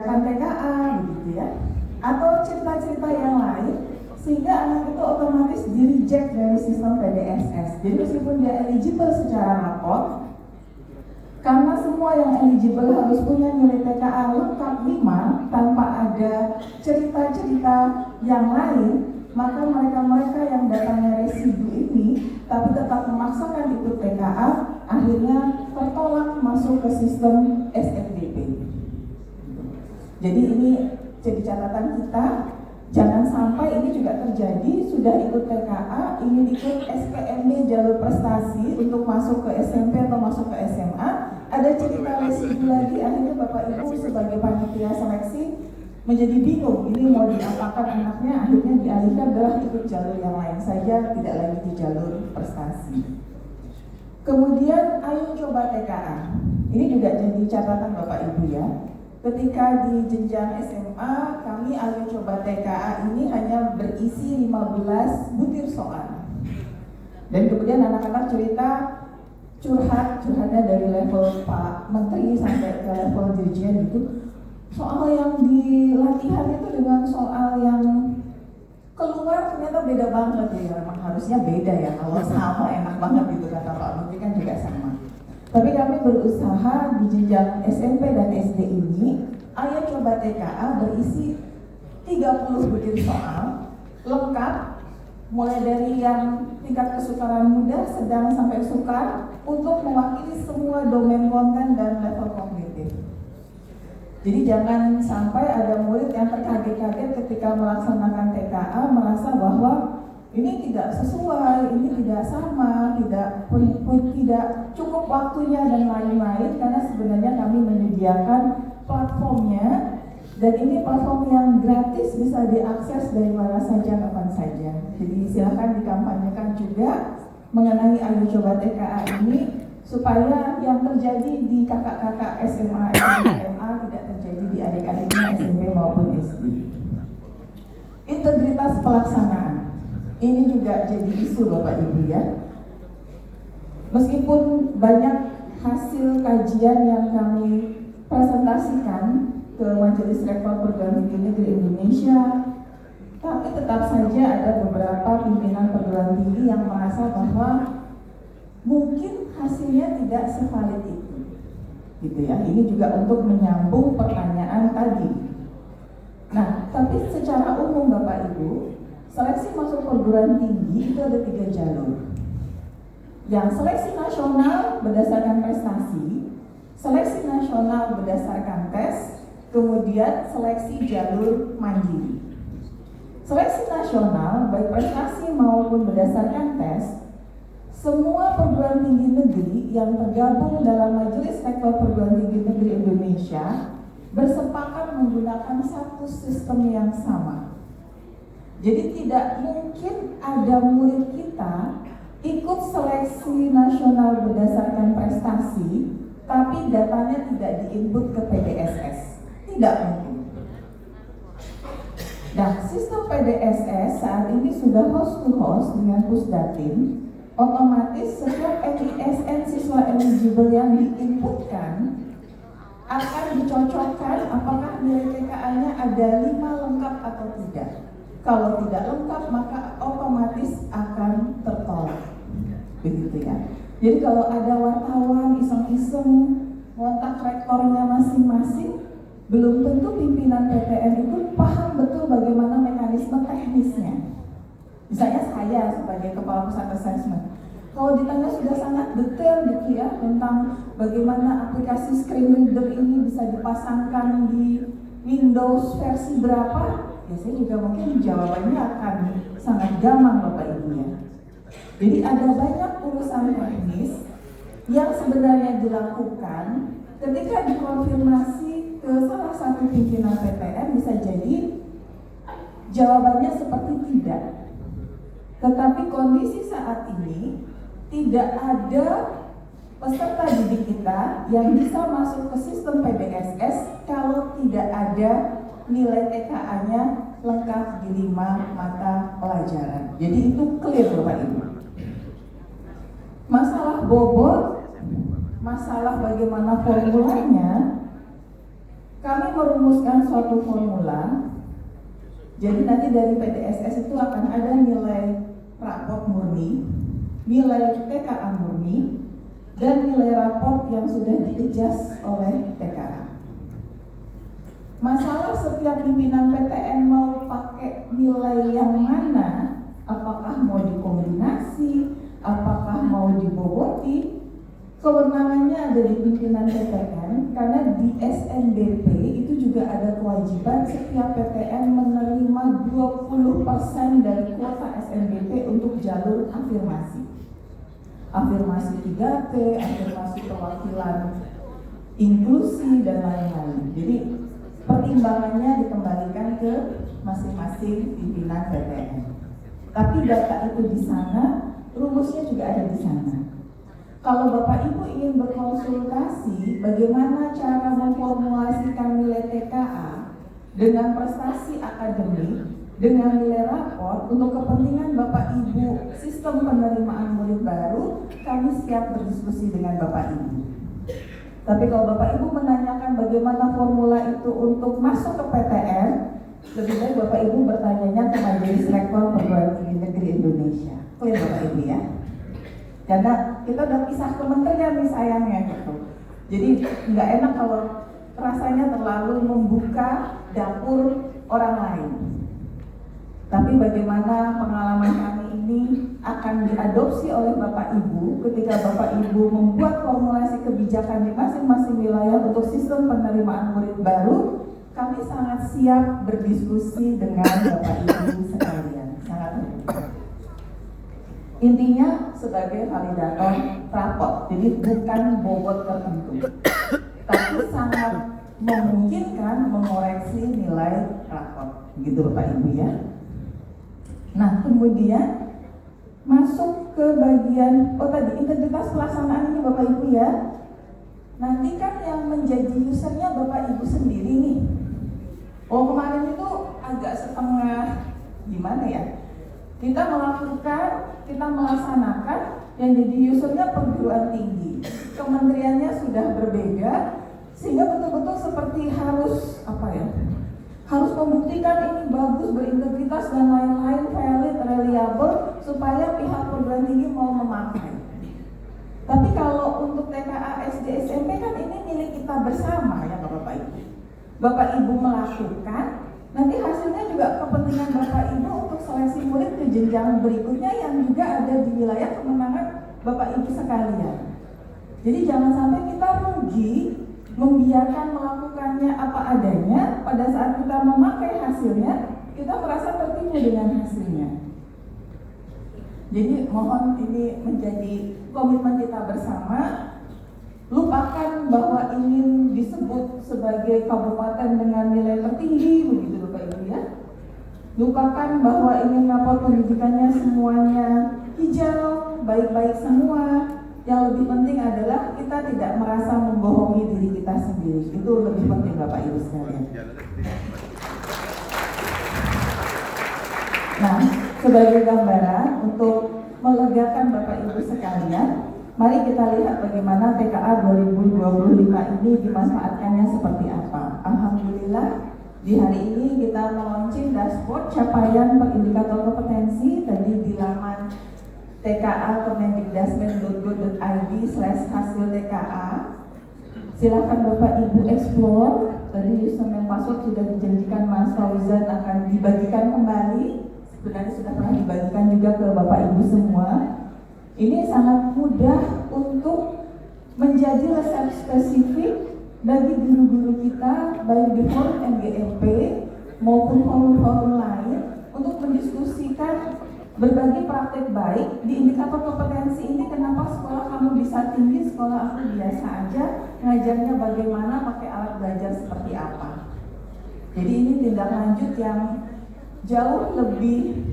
TKA begitu ya, atau cerita-cerita yang lain, sehingga anak itu otomatis di-reject dari sistem PDSS. Jadi meskipun dia eligible secara rapor, karena semua yang eligible harus punya nilai TKA lengkap 5 tanpa ada cerita-cerita yang lain, maka mereka-mereka yang datangnya residu ini tapi tetap memaksakan ikut TKA, akhirnya tertolak masuk ke sistem SNDP. Jadi ini jadi catatan kita, jangan sampai ini juga terjadi, sudah ikut TKA, ingin ikut SPMB jalur prestasi untuk masuk ke SMP atau masuk ke SMA, ada cerita residu lagi, akhirnya Bapak Ibu sebagai panitia seleksi menjadi bingung, ini mau diapakan anaknya, akhirnya dialihkan adalah ikut jalur yang lain saja, tidak lagi di jalur prestasi. Kemudian ayo coba TKA, ini juga jadi catatan Bapak Ibu ya. Ketika di jenjang SMA, kami ayo coba TKA ini hanya berisi 15 butir soal. Dan kemudian anak-anak cerita curhatnya dari level Pak Menteri sampai ke level dirjen gitu. Soal yang di latihan itu dengan soal yang keluar ternyata beda banget ya. Memang harusnya beda ya, kalau sama enak banget gitu kata Pak Menteri kan juga sama. Tapi kami berusaha di jenjang SMP dan SD ini, ayo coba TKA berisi 30 butir soal, lengkap, mulai dari yang tingkat kesukaran mudah, sedang sampai sukar, untuk mewakili semua domain konten dan level kognitif. Jadi jangan sampai ada murid yang terkaget-kaget ketika melaksanakan TKA merasa bahwa ini tidak sesuai, ini tidak sama, tidak cukup waktunya dan lain-lain, karena sebenarnya kami menyediakan platformnya dan ini platform yang gratis, bisa diakses dari mana saja, kapan saja. Jadi silakan dikampanyekan juga mengenai ayo coba TKA ini supaya yang terjadi di kakak-kakak SMA, SMA tidak terjadi di adik-adiknya SMP maupun SD. Integritas pelaksanaan. Ini juga jadi isu Bapak Ibu ya. Meskipun banyak hasil kajian yang kami presentasikan ke Majelis Rektor Perguruan Tinggi Negeri Indonesia, tapi tetap saja ada beberapa pimpinan perguruan tinggi yang merasa bahwa mungkin hasilnya tidak sevalid itu. Gitu ya. Ini juga untuk menyambung pertanyaan tadi. Nah, tapi secara umum Bapak Ibu, seleksi masuk perguruan tinggi itu ada 3 jalur. Yang seleksi nasional berdasarkan prestasi, seleksi nasional berdasarkan tes, kemudian seleksi jalur mandiri. Seleksi nasional baik prestasi maupun berdasarkan tes, semua perguruan tinggi negeri yang tergabung dalam Majelis Rektor Perguruan Tinggi Negeri Indonesia bersepakat menggunakan satu sistem yang sama. Jadi tidak mungkin ada murid kita ikut seleksi nasional berdasarkan prestasi, tapi datanya tidak diinput ke PDSS. Tidak mungkin. Nah, sistem PDSS saat ini sudah host to host dengan Pusdatin. Otomatis setiap NISN siswa eligible yang diinputkan akan dicocokkan apakah nilai TKA-nya ada 5 lengkap atau tidak. Kalau tidak lengkap maka otomatis akan tertolak. Begitu ya. Jadi kalau ada wartawan iseng-iseng ngontak rektornya masing-masing, belum tentu pimpinan PTN itu paham betul bagaimana mekanisme teknisnya. Misalnya saya sebagai kepala pusat assessment, kalau ditanya sudah sangat detail gitu ya tentang bagaimana aplikasi screen reader ini bisa dipasangkan di Windows versi berapa, ya saya juga mungkin jawabannya akan sangat gampang Bapak Ibu ya. Jadi ada banyak urusan teknis yang sebenarnya dilakukan ketika dikonfirmasi ke salah satu pimpinan PTN bisa jadi jawabannya seperti tidak. Tetapi kondisi saat ini tidak ada peserta didik kita yang bisa masuk ke sistem PDSS kalau tidak ada nilai TKA-nya lengkap di 5 mata pelajaran. Jadi itu clear Bapak Ibu. Masalah bobot, masalah bagaimana formulanya, kami merumuskan suatu formula. Jadi nanti dari PDSS itu akan ada nilai raport murni, nilai TKA murni, dan nilai raport yang sudah di-adjust oleh TKA. Masalah setiap pimpinan PTN mau pakai nilai yang mana, apakah mau dikombinasi, apakah mau diboboti, kewenangannya ada di pimpinan PTN, karena di SNBP itu juga ada kewajiban setiap PTN menerima 20% dari kuota SNBP untuk jalur afirmasi. Afirmasi 3T, afirmasi perwakilan inklusi, dan lain-lain. Jadi pertimbangannya dikembalikan ke masing-masing pimpinan PTN. Tapi data itu di sana, rumusnya juga ada di sana. Kalau Bapak Ibu ingin berkonsultasi bagaimana cara memformulasikan nilai TKA dengan prestasi akademik, dengan nilai raport untuk kepentingan Bapak Ibu sistem penerimaan murid baru, kami siap berdiskusi dengan Bapak Ibu. Tapi kalau Bapak Ibu menanyakan bagaimana formula itu untuk masuk ke PTN, lebih baik Bapak Ibu bertanyanya ke Majelis Rektor Perguruan Tinggi Negeri Indonesia. Clear Bapak Ibu ya? Karena kita udah pisah kementerian nih sayangnya gitu. Jadi nggak enak kalau rasanya terlalu membuka dapur orang lain. Tapi bagaimana pengalaman kami ini akan diadopsi oleh Bapak Ibu ketika Bapak Ibu membuat formulasi kebijakan di masing-masing wilayah untuk sistem penerimaan murid baru, kami sangat siap berdiskusi dengan Bapak Ibu sekalian. Sangat terbuka. Intinya sebagai validator raport, jadi bukan bobot tertentu, tapi sangat memungkinkan mengoreksi nilai raport, gitu Bapak Ibu ya. Nah kemudian masuk ke bagian tadi integritas pelaksanaan ini Bapak Ibu ya. Nanti kan yang menjadi usernya Bapak Ibu sendiri nih. Oh kemarin itu agak setengah gimana ya? Kita melakukan, kita melaksanakan, yang jadi usernya perguruan tinggi. Kementeriannya sudah berbeda, sehingga betul-betul seperti harus harus membuktikan ini bagus, berintegritas dan lain-lain, valid, reliable, supaya pihak perguruan tinggi mau memakai. Tapi kalau untuk TKA SD SMP kan ini milik kita bersama ya Bapak Ibu. Bapak Ibu melakukan, nanti hasilnya juga kepentingan Bapak Ibu untuk seleksi murid ke jenjang berikutnya yang juga ada di wilayah kemenangan Bapak Ibu sekalian. Jadi jangan sampai kita rugi membiarkan melakukannya apa adanya, pada saat kita memakai hasilnya kita merasa tertipu dengan hasilnya. Jadi mohon ini menjadi komitmen kita bersama. Lupakan bahwa ingin disebut sebagai kabupaten dengan nilai tertinggi, begitu Bapak Ibu ya. Lupakan bahwa ingin rapor pendidikannya semuanya hijau, baik-baik semua. Yang lebih penting adalah kita tidak merasa membohongi diri kita sendiri. Itu lebih penting Bapak Ibu sekalian. Nah, sebagai gambaran untuk melegakan Bapak Ibu sekalian, mari kita lihat bagaimana TKA 2025 ini dimanfaatkannya seperti apa. Alhamdulillah di hari ini kita launching dashboard capaian per indikator kompetensi tadi di laman TKA kemendikdasmen.go.id/hasil TKA. Silakan Bapak Ibu explore. Tadi username password sudah dijanjikan Mas Fauzan akan dibagikan kembali. Sebenarnya sudah pernah dibagikan juga ke Bapak Ibu semua. Ini sangat mudah untuk menjadi resep spesifik bagi guru-guru kita, baik di forum MGMP maupun forum-forum lain, untuk mendiskusikan berbagi praktek baik di indikator kompetensi ini. Kenapa sekolah kamu bisa tinggi, sekolah aku biasa aja, ngajarnya bagaimana, pakai alat belajar seperti apa. Jadi ini tindak lanjut yang jauh lebih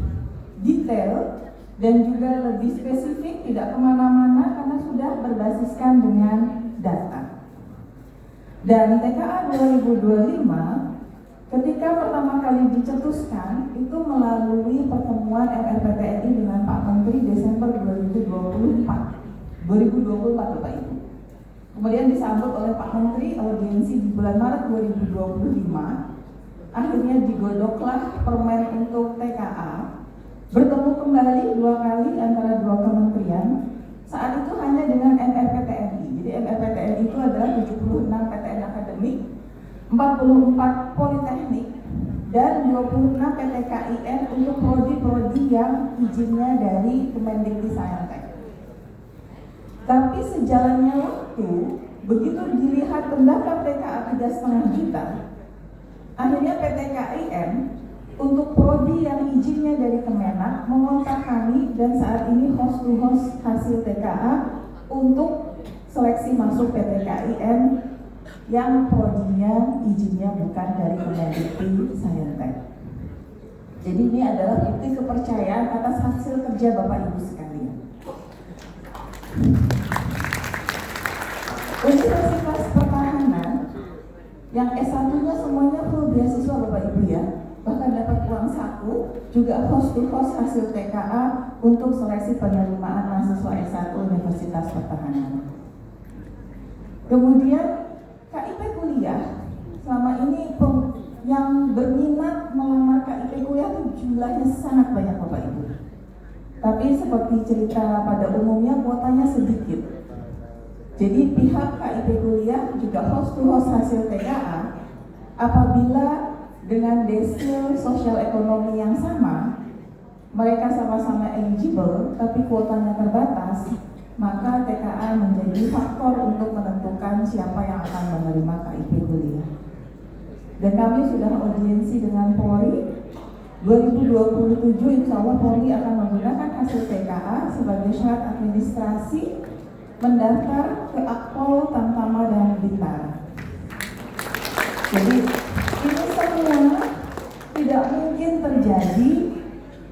detail dan juga lebih spesifik, tidak kemana-mana karena sudah berbasiskan dengan data. Dan TKA 2025 ketika pertama kali dicetuskan itu melalui pertemuan MRPTNI dengan Pak Menteri Desember 2024 Bapak Ibu. Kemudian disambut oleh Pak Menteri audiensi di bulan Maret 2025. Akhirnya digodoklah permen untuk TKA. Bertemu kembali 2 kali antara 2 kementerian. Saat itu hanya dengan MRPTNI. Jadi MRPTNI itu adalah 76 PTN akademik, 44 politeknik, dan 26 PTKIN untuk prodi-prodi yang izinnya dari Kemendikbudristek. Tapi sejalannya waktu, begitu dilihat pendaftar TKA 3,5 juta, akhirnya PTKIN untuk prodi yang izinnya dari Kemenak mengontak kami, dan saat ini host to host hasil TKA untuk seleksi masuk PTKIN yang prodinya izinnya bukan dari Kemendikbudristek. Jadi ini adalah bukti kepercayaan atas hasil kerja Bapak Ibu sekalian. Universitas Pertahanan yang S1-nya semuanya full beasiswa Bapak Ibu ya, bahkan dapat uang saku, juga host to host hasil TKA untuk seleksi penerimaan mahasiswa S1 Universitas Pertahanan. Kemudian KIP kuliah, selama ini yang berminat melamar KIP kuliah itu jumlahnya sangat banyak Bapak Ibu. Tapi seperti cerita pada umumnya kuotanya sedikit. Jadi pihak KIP kuliah juga host to host hasil TKA apabila dengan desil sosial ekonomi yang sama, mereka sama-sama eligible tapi kuotanya terbatas, maka TKA menjadi faktor untuk menentukan siapa yang akan menerima KIP kuliah. Dan kami sudah audiensi dengan Polri. 2027 insya Allah Polri akan menggunakan hasil TKA sebagai syarat administrasi mendaftar ke Akpol, Tamtama, dan Bintara. Jadi ini semua tidak mungkin terjadi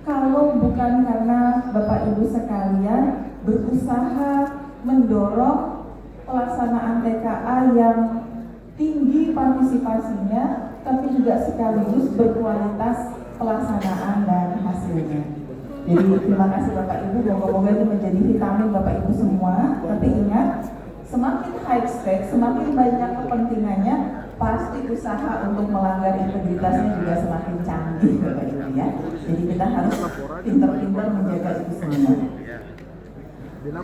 kalau bukan karena Bapak Ibu sekalian berusaha mendorong pelaksanaan TKA yang tinggi partisipasinya, tapi juga sekaligus berkualitas pelaksanaan dan hasilnya. Jadi terima kasih Bapak Ibu, moga-moga itu menjadi vitamin Bapak Ibu semua. Tapi ingat, semakin high stake, semakin banyak kepentingannya, pasti usaha untuk melanggar integritasnya juga semakin canggih Bapak Ibu ya. Jadi kita harus pintar-pintar menjaga itu semua.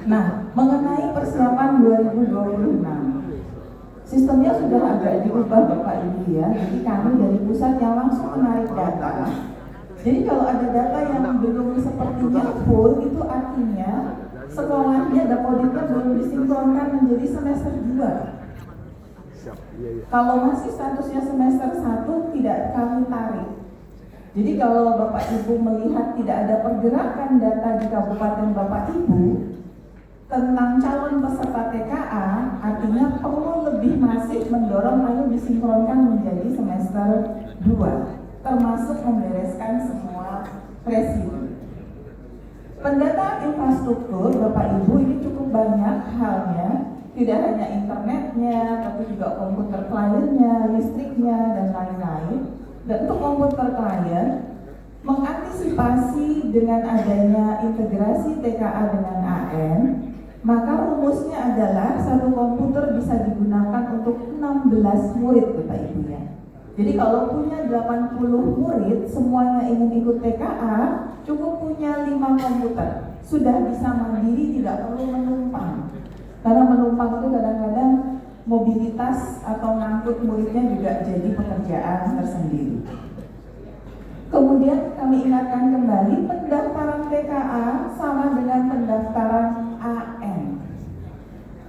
Nah, mengenai persiapan 2026, sistemnya sudah agak diubah Bapak Ibu ya. Jadi kami dari pusat yang langsung menarik data. Jadi kalau ada data yang belum sepertinya full, itu artinya sekolahnya Dapodiknya belum disinkronkan menjadi semester 2. Kalau masih statusnya semester 1, tidak kami tarik. Jadi kalau Bapak Ibu melihat tidak ada pergerakan data di Kabupaten Bapak Ibu tentang calon peserta TKA, artinya perlu lebih masif mendorong ayo disinkronkan menjadi semester 2. Termasuk membereskan semua residu. Pendataan infrastruktur Bapak Ibu ini cukup banyak halnya, tidak hanya internetnya, tapi juga komputer kliennya, listriknya, dan lain-lain. Dan untuk komputer klien, mengantisipasi dengan adanya integrasi TKA dengan AN, maka rumusnya adalah satu komputer bisa digunakan untuk 16 murid Bapak Ibu ya. Jadi kalau punya 80 murid semuanya ingin ikut TKA, cukup punya 5 komputer, sudah bisa mandiri, tidak perlu menumpang. Karena menumpang itu kadang-kadang mobilitas atau ngangkut muridnya juga jadi pekerjaan tersendiri. Kemudian kami ingatkan kembali, pendaftaran TKA sama dengan pendaftaran AN.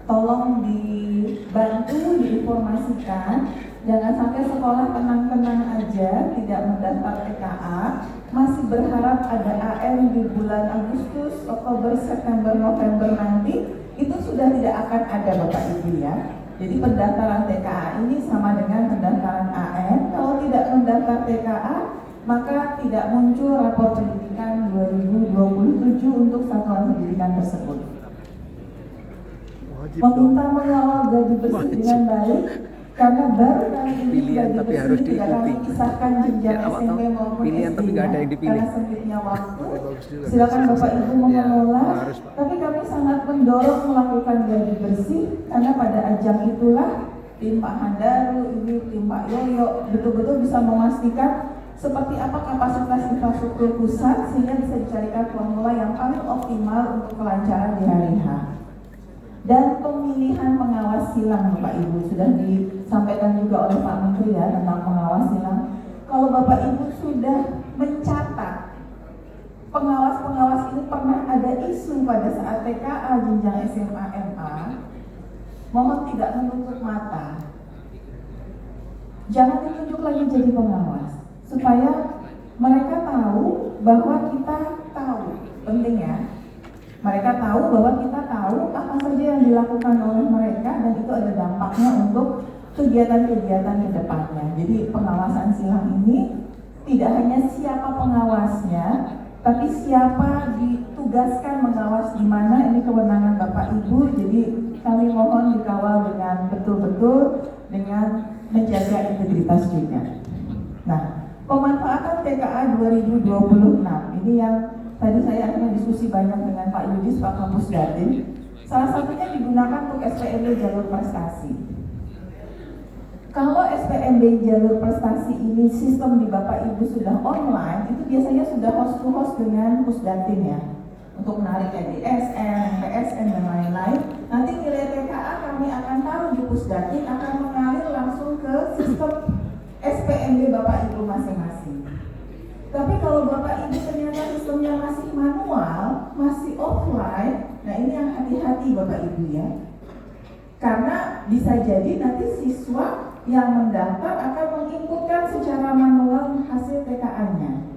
Tolong dibantu, diinformasikan. Jangan sampai sekolah tenang-tenang aja tidak mendaftar TKA, masih berharap ada AN di bulan Agustus, Oktober, September, November nanti, itu sudah tidak akan ada Bapak Ibu ya. Jadi pendaftaran TKA ini sama dengan pendaftaran AN. Kalau tidak mendaftar TKA, maka tidak muncul rapor pendidikan 2027 untuk satuan pendidikan tersebut. Meminta mengawal gaji bersih dengan baik. karena baru kali ini pilihan tapi harus ketika kami diikuti. kisahkan jenjang Ya, SMP maupun pilihan tapi nggak ada yang SD-nya dipilih. karena sempitnya waktu. Bagus juga. Silakan Bapak Ibu mengelola, Ya, harus, Pak. tapi kami sangat mendorong melakukan gladi bersih karena pada ajang itulah tim Pak Handaru, ini tim Pak Yoyo betul-betul bisa memastikan seperti apa kapasitas infrastruktur pusat sehingga bisa dicarikan formula yang paling optimal untuk kelancaran di hari H. Dan pemilihan pengawas silang Bapak Ibu sudah disampaikan juga oleh Pak Menteri ya tentang pengawas silang. Kalau Bapak Ibu sudah mencatat pengawas-pengawas ini pernah ada isu pada saat TKA jenjang SMA MA, mohon tidak menutup mata. Jangan ditunjuk lagi jadi pengawas supaya mereka tahu bahwa kita tahu, penting ya. Mereka tahu bahwa kita tahu apa saja yang dilakukan oleh mereka dan itu ada dampaknya untuk kegiatan-kegiatan ke depannya. Jadi pengawasan silang ini tidak hanya siapa pengawasnya, tapi siapa ditugaskan mengawas di mana, ini kewenangan Bapak Ibu. Jadi kami mohon dikawal dengan betul-betul dengan menjaga integritas juga. Nah, pemanfaatan TKA 2026 ini yang tadi saya akhirnya diskusi banyak dengan Pak Yudis, Pak Kampus Datin. Salah satunya digunakan untuk SPMB jalur prestasi. Kalau SPMB jalur prestasi ini sistem di Bapak Ibu sudah online, itu biasanya sudah host to host dengan Pusdatin ya. Untuk menarik EDSN, PSN dan lain-lain. Nanti nilai TKA kami akan taruh di Pusdatin, akan mengalir langsung ke sistem SPMB Bapak Ibu masing-masing. Tapi kalau Bapak Ibu ternyata sistemnya masih manual, masih offline, nah ini yang hati-hati Bapak Ibu ya. Karena bisa jadi nanti siswa yang mendaftar akan menginputkan secara manual hasil TKA-nya.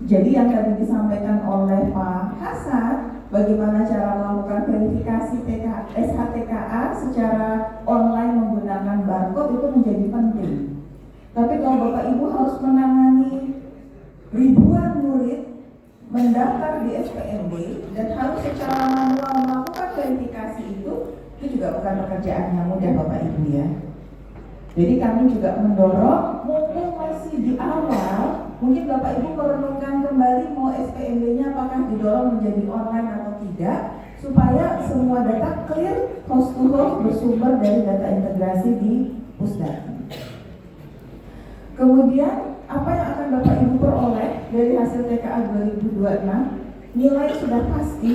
Jadi yang tadi disampaikan oleh Pak Hasan, bagaimana cara melakukan verifikasi SHTKA secara online menggunakan barcode itu menjadi penting. Tapi kalau Bapak Ibu harus menangani ribuan murid mendaftar di SPMB dan harus secara manual melakukan verifikasi itu juga bukan pekerjaan yang mudah Bapak Ibu ya. Jadi kami juga mendorong, mumpung masih di awal, mungkin Bapak Ibu merenungkan kembali mau SPMB-nya apakah didorong menjadi online atau tidak, supaya semua data clear, host to host bersumber dari data integrasi di Pusdatin. Kemudian apa yang akan Bapak Ibu peroleh dari hasil TKA 2026? Nilai sudah pasti,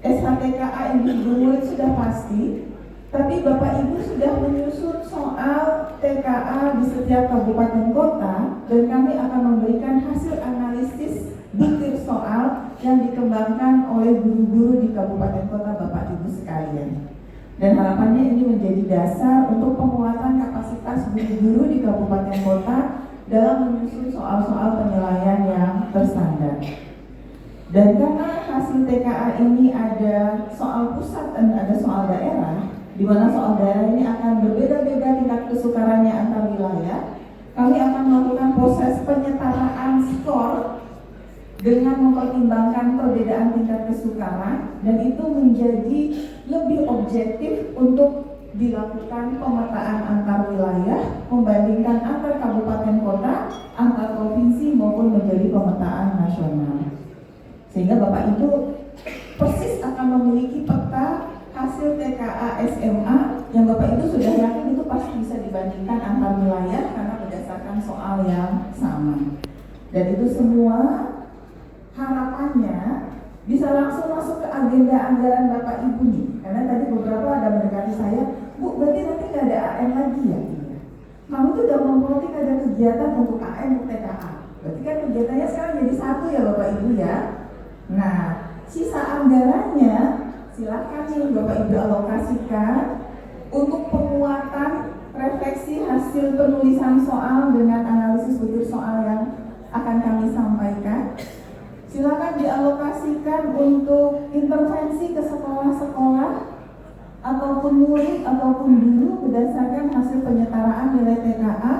SHTKA individu murid sudah pasti, tapi Bapak Ibu sudah menyusun soal TKA di setiap kabupaten kota dan kami akan memberikan hasil analisis butir soal yang dikembangkan oleh guru-guru di kabupaten kota Bapak Ibu sekalian. Dan harapannya ini menjadi dasar untuk penguatan kapasitas guru-guru di kabupaten kota dalam menyusun soal-soal penilaian yang terstandar. Dan karena hasil TKA ini ada soal pusat dan ada soal daerah, di mana soal daerah ini akan berbeda-beda tingkat kesukarannya antar wilayah, kami akan melakukan proses penyetaraan skor dengan mempertimbangkan perbedaan tingkat kesukaran, dan itu menjadi lebih objektif untuk dilakukan pemetaan antar wilayah, membandingkan antar kabupaten kota, antar provinsi maupun menjadi pemetaan nasional. Sehingga Bapak Ibu persis akan memiliki peta hasil TKA SMA yang Bapak Ibu sudah yakin itu pasti bisa dibandingkan antar wilayah karena berdasarkan soal yang sama. Dan itu semua harapannya bisa langsung masuk ke agenda anggaran Bapak Ibu nih. Karena tadi beberapa ada mendekati saya, Bu, berarti nanti nggak ada AM lagi ya? Iya. Kamu tuh udah memprotik ada kegiatan untuk AM untuk TKA. Berarti kan kegiatannya sekarang jadi satu ya Bapak Ibu ya. Nah, sisa anggarannya silakan nih Bapak Ibu alokasikan untuk penguatan refleksi hasil penulisan soal dengan analisis butir soal yang akan kami sampaikan. Silakan dialokasikan untuk intervensi ke sekolah-sekolah ataupun murid ataupun guru berdasarkan hasil penyetaraan nilai TKA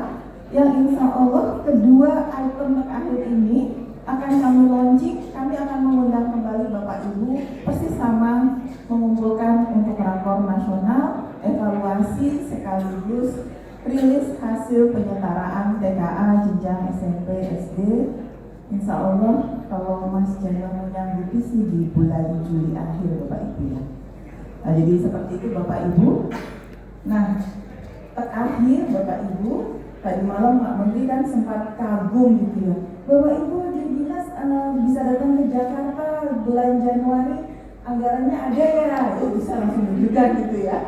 yang insya Allah kedua item terakhir ini akan kami launching. Kami akan mengundang kembali Bapak Ibu persis sama mengumpulkan untuk rakor nasional, evaluasi evaluasi sekaligus rilis hasil penyetaraan TKA jenjang SMP SD. Insya Allah kalau Mas Jalan menyanggupi sih di bulan Juli akhir Bapak Ibu ya. Nah, jadi seperti itu Bapak Ibu. Nah, terakhir Bapak Ibu, tadi malam Pak Menteri kan sempat kagum gitu ya. Bapak Ibu di dinas bisa datang ke Jakarta bulan Januari, anggarannya ada ya, itu bisa langsung juga gitu ya.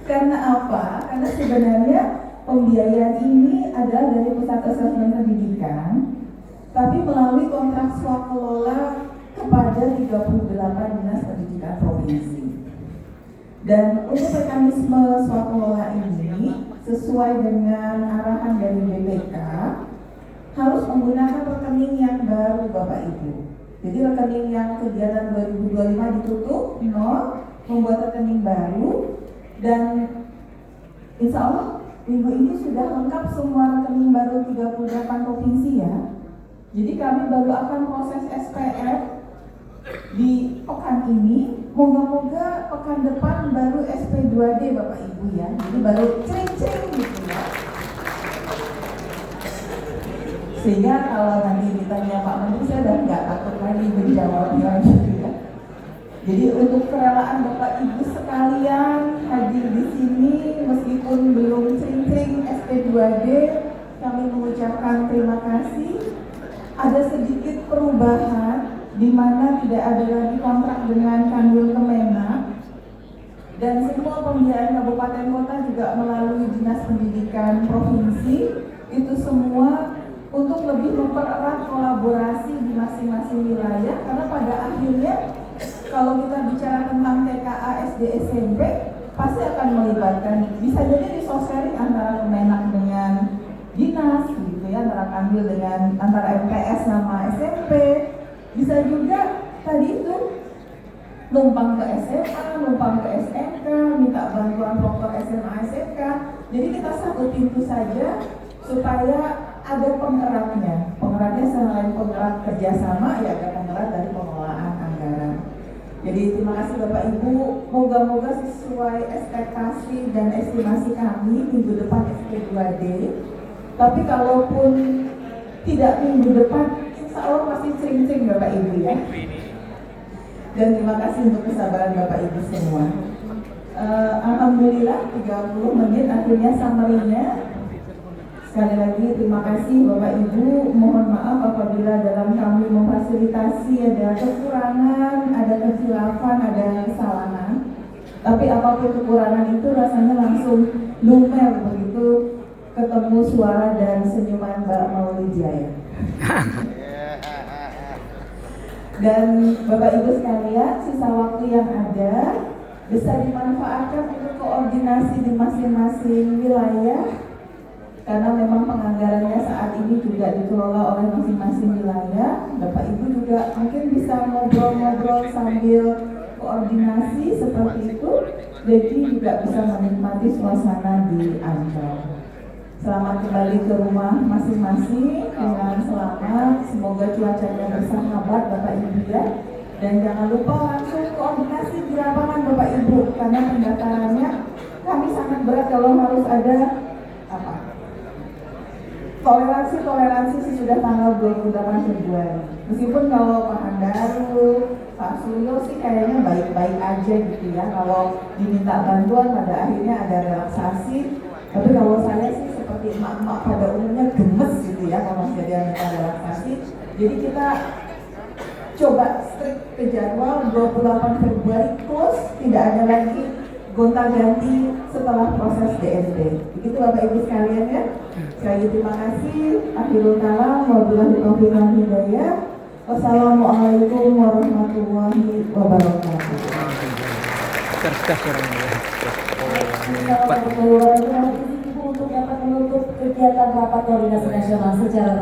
Karena apa? Karena sebenarnya pembiayaan ini adalah dari Pusat Asesmen Pendidikan, tapi melalui kontrak swakelola kepada 38 dinas pendidikan provinsi. Dan untuk mekanisme swakelola ini sesuai dengan arahan dari BPK harus menggunakan rekening yang baru Bapak Ibu. Jadi rekening yang kegiatan 2025 ditutup 0, membuat rekening baru, dan insya Allah minggu ini sudah lengkap semua rekening baru 38 provinsi ya. Jadi kami baru akan proses SPR di pekan ini, moga-moga pekan depan baru SP2D Bapak Ibu ya. Jadi baru cering-cering gitu ya. Sehingga kalau nanti ditanya Pak Menteri, saya udah nggak takut lagi menjawabnya gitu ya. Jadi untuk kerelaan Bapak Ibu sekalian hadir di sini meskipun belum cering-cering SP2D, kami mengucapkan terima kasih. Ada sedikit perubahan di mana tidak ada lagi kontrak dengan Kanwil Kemenak, dan semua pembiayaan kabupaten kota juga melalui dinas pendidikan provinsi. Itu semua untuk lebih mempererat kolaborasi di masing-masing wilayah, karena pada akhirnya kalau kita bicara tentang TKA SD SMP pasti akan melibatkan, bisa jadi disosialisasi antara Kemenak dengan dinas gitu ya, antara Kanwil dengan antara MTS sama SMP, bisa juga tadi itu numpang ke SMA, numpang ke SMK, minta bantuan proktor SMA SMK. Jadi kita satu pintu saja supaya ada pengeratnya. Pengeratnya selain pengerat kerjasama, ya ada pengerat dari pengelolaan anggaran. Jadi terima kasih Bapak Ibu, moga-moga sesuai ekspektasi dan estimasi kami minggu depan SP2D. Tapi kalaupun tidak minggu depan, insya Allah masih sering-sering Bapak Ibu ya. Dan terima kasih untuk kesabaran Bapak Ibu semua. Alhamdulillah 30 menit akhirnya summary-nya. Sekali lagi terima kasih Bapak Ibu, mohon maaf apabila dalam kami memfasilitasi ada kekurangan, ada kehilafan, ada kesalahan. Tapi apapun kekurangan itu rasanya langsung lumer begitu ketemu suara dan senyuman Mbak Maulidia. Dan Bapak Ibu sekalian, sisa waktu yang ada bisa dimanfaatkan untuk koordinasi di masing-masing wilayah. Karena memang penganggarannya saat ini juga dikelola oleh masing-masing wilayah. Bapak Ibu juga mungkin bisa ngobrol-ngobrol sambil koordinasi seperti itu, jadi juga bisa menikmati suasana di Ancol. Selamat kembali ke rumah masing-masing dengan selamat. Semoga cuacanya bersahabat Bapak Ibu ya. Dan jangan lupa langsung koordinasi di lapangan Bapak Ibu, karena pendaftarannya kami sangat berat kalau harus ada toleransi sesudah tanggal 28 Februari. Meskipun kalau Pak Handaru, Pak Suryo sih kayaknya baik-baik aja gitu ya, kalau diminta bantuan pada akhirnya ada relaksasi. Tapi kalau saya sih seperti emak-emak pada umumnya gemes gitu ya kalau masih ada yang minta relaksasi. Jadi kita coba strict ke jadwal 28 Februari close, tidak ada lagi gonta-ganti setelah proses DSD. Begitu Bapak Ibu sekalian ya. Sekali terima kasih. Akhirul kalam, wabillahi taufiq wal hidayah. Wassalamualaikum warahmatullahi wabarakatuh. Untuk dapat menutup kegiatan rapat koordinasi nasional secara